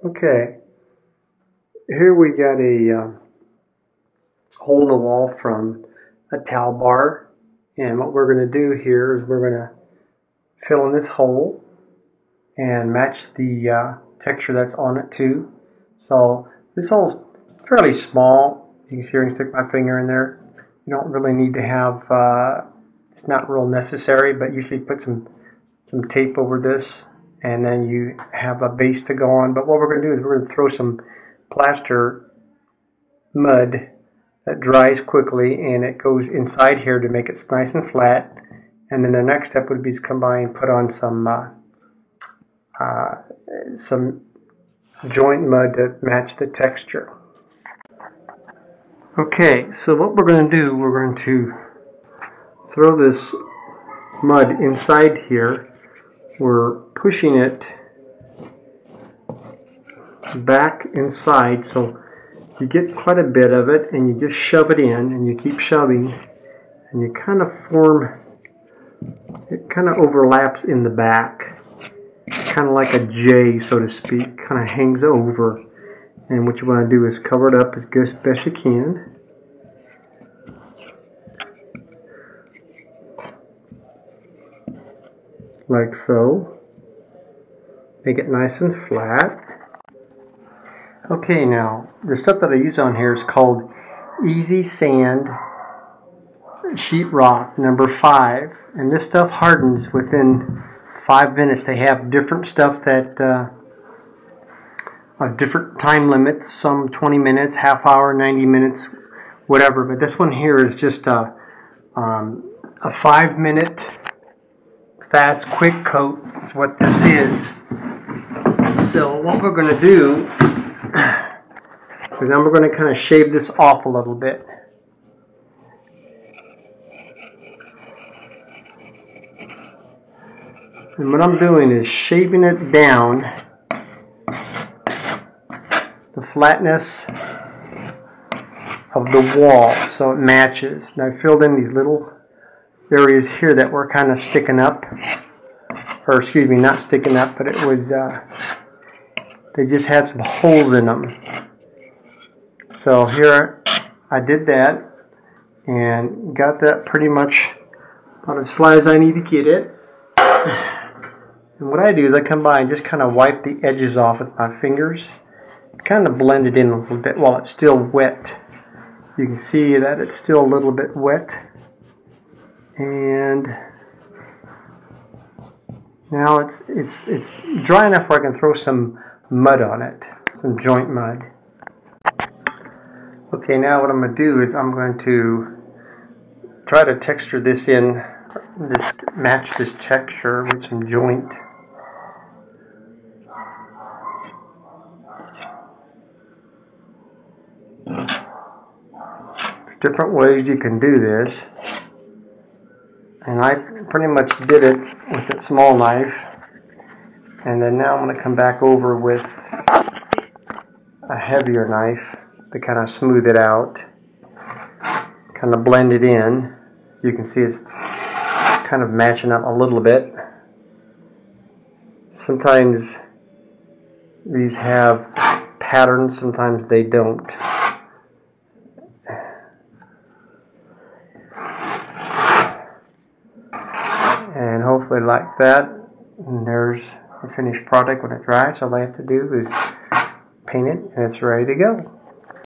Okay, here we got a hole in the wall from a towel bar, and what we're going to do here is we're going to fill in this hole and match the texture that's on it too. So this hole's fairly small. You can see I can stick my finger in there. You don't really need to have, it's not real necessary, but usually put some tape over this, and then you have a base to go on. But what we're going to do is we're going to throw some plaster mud that dries quickly, and it goes inside here to make it nice and flat. And then the next step would be to come by and put on some joint mud to match the texture. Okay, so what we're going to do, we're going to throw this mud inside here. We're pushing it back inside, so you get quite a bit of it, and you just shove it in, and you keep shoving, and you kind of form, it kind of overlaps in the back, kind of like a J, so to speak, kind of hangs over. And what you want to do is cover it up as best you can. Like so. Make it nice and flat. Okay, now, the stuff that I use on here is called Easy Sand Sheetrock number 5. And this stuff hardens within 5 minutes. They have different stuff that different time limits, some 20 minutes, half hour, 90 minutes, whatever. But this one here is just a 5-minute fast quick coat is what this is. So what we're going to do is then we're going to kind of shave this off a little bit. And what I'm doing is shaving it down the flatness of the wall so it matches. And I filled in these little areas here that were kind of sticking up, or excuse me, not sticking up, but it was they just had some holes in them. So here I did that and got that pretty much about as flat as I need to get it. And what I do is I come by and just kind of wipe the edges off with my fingers, kind of blend it in a little bit while it's still wet. You can see that it's still a little bit wet. And now it's dry enough where I can throw some mud on it, some joint mud. Okay, now what I'm going to do is I'm going to try to texture this in, match this texture with some joint. There's different ways you can do this. And I pretty much did it with a small knife. And then now I'm going to come back over with a heavier knife to kind of smooth it out. Kind of blend it in. You can see it's kind of matching up a little bit. Sometimes these have patterns, sometimes they don't. And hopefully like that, and there's the finished product when it dries. All I have to do is paint it and it's ready to go.